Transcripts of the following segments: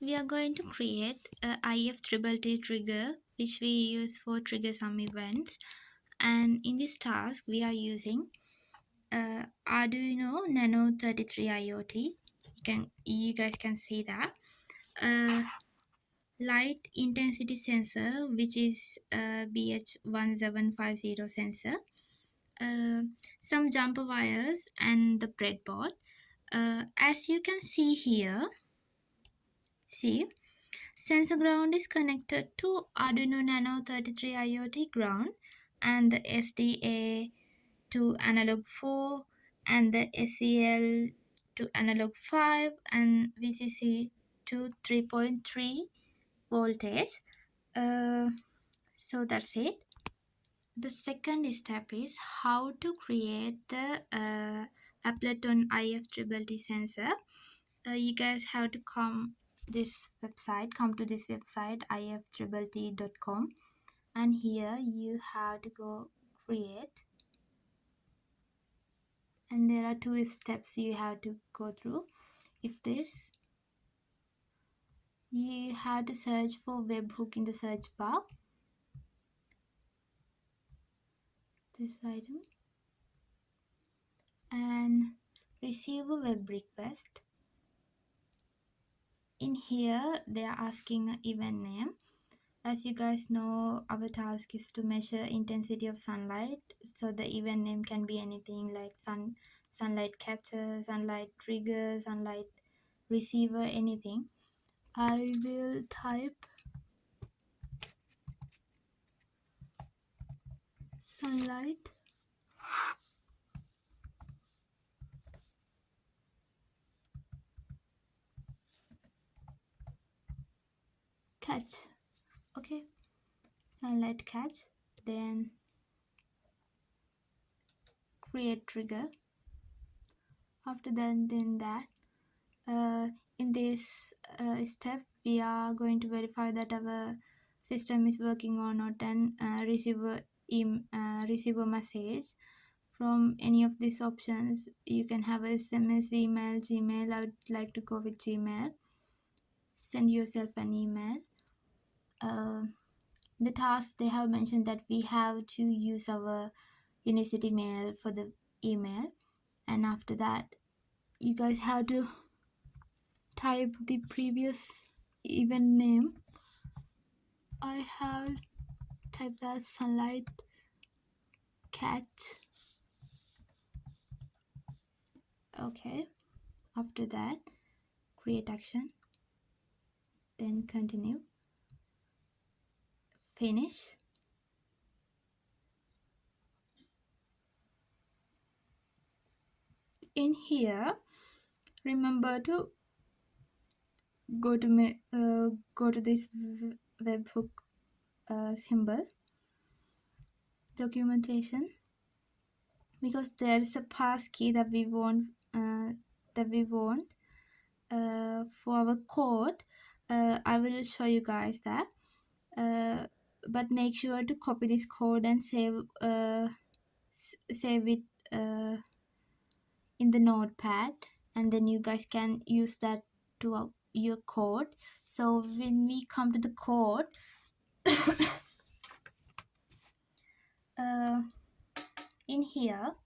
We are going to create a IF_T trigger which we use for trigger some events, and in this task we are using Arduino Nano 33 IoT. You guys can see that light intensity sensor, which is BH1750 sensor, some jumper wires, and the breadboard. As you can see here, sensor ground is connected to Arduino Nano 33 IoT ground, and the SDA to analog 4, and the SEL to analog 5, and VCC to 3.3 voltage. So that's it. The second step is how to create the Appleton IF_T sensor. You guys have to come to this website if_T.com, and here you have to go create, and there are two steps you have to go through. If this, you have to search for webhook in the search bar, this item, and receive a web request. In here they are asking an event name. As you guys know, our task is to measure intensity of sunlight, so the event name can be anything like sunlight catcher, sunlight trigger, sunlight receiver, anything. I will type sunlight catch. Okay, sunlight catch, then create trigger. After that, in this step we are going to verify that our system is working or not, and receive a message from any of these options. You can have SMS, email, Gmail. I would like to go with Gmail. Send yourself an email. The task, they have mentioned that we have to use our university mail for the email, and after that you guys have to type the previous event name. I have typed that sunlight catch. Okay, after that create action, then continue, finish. In here, remember to go to this webhook symbol documentation, because there is a passkey that we want for our code. I will show you guys that, but make sure to copy this code and save it in the notepad, and then you guys can use that to your code. So when we come to the code, in here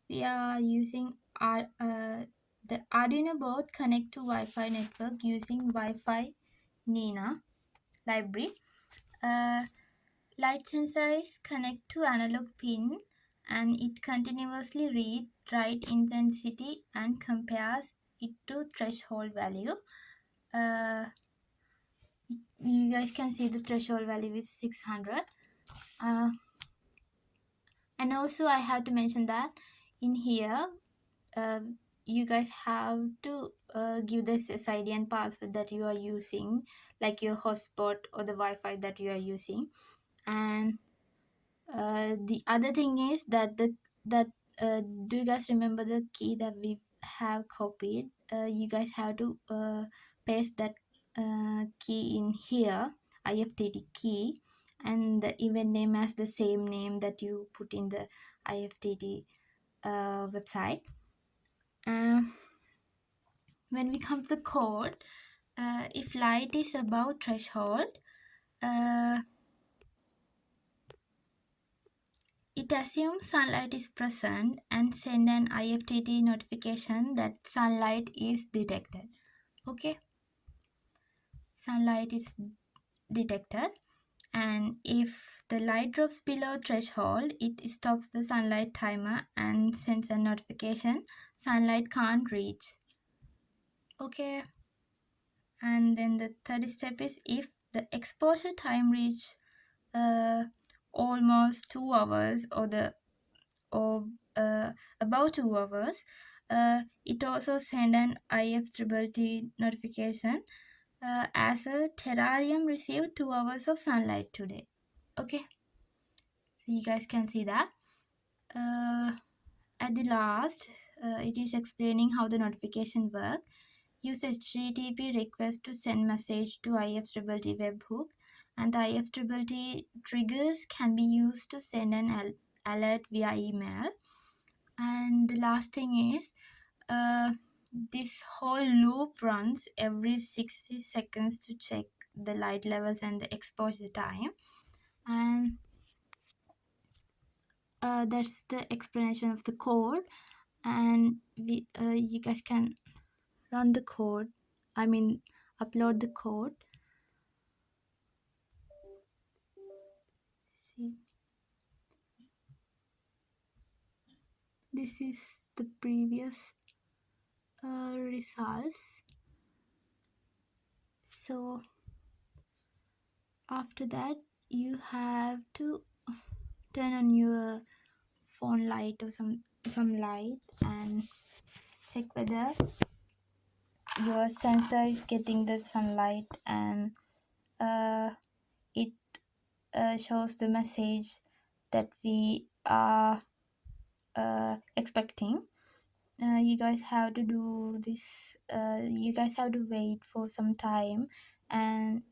we are using the Arduino board connect to Wi-Fi network using Wi-Fi Nina library. Light sensor is connect to analog pin, and it continuously read write intensity and compares it to threshold value. You guys can see the threshold value is 600. And also I have to mention that in here you guys have to give the SSID and password that you are using, like your hotspot or the Wi-Fi that you are using. And the other thing is that do you guys remember the key that we have copied? You guys have to paste that key in here, IFTT key, and the event name as the same name that you put in the IFTT website. When we come to the code, if light is above threshold, it assumes sunlight is present and send an IFTT notification that sunlight is detected. Okay, sunlight is detected, and if the light drops below threshold, it stops the sunlight timer and sends a notification sunlight can't reach. Okay, and then the third step is if the exposure time reach almost 2 hours or about 2 hours, it also send an IFTTT notification as a terrarium received 2 hours of sunlight today. Okay, so you guys can see that. At the last, it is explaining how the notification work. Use HTTP request to send message to IFTTT webhook, and the IFTTT triggers can be used to send an alert via email. And the last thing is, this whole loop runs every 60 seconds to check the light levels and the exposure time. And that's the explanation of the code. And you guys can run the code, upload the code. See, this is the previous results. So after that, you have to turn on your phone light or some light and check whether your sensor is getting the sunlight, and it shows the message that we are expecting. You guys have to do this. You guys have to wait for some time and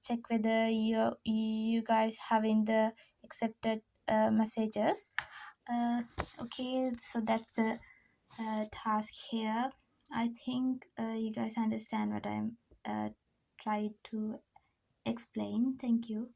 check whether you guys having the accepted messages. Okay, so that's the task here. I think you guys understand what I'm trying to explain. Thank you.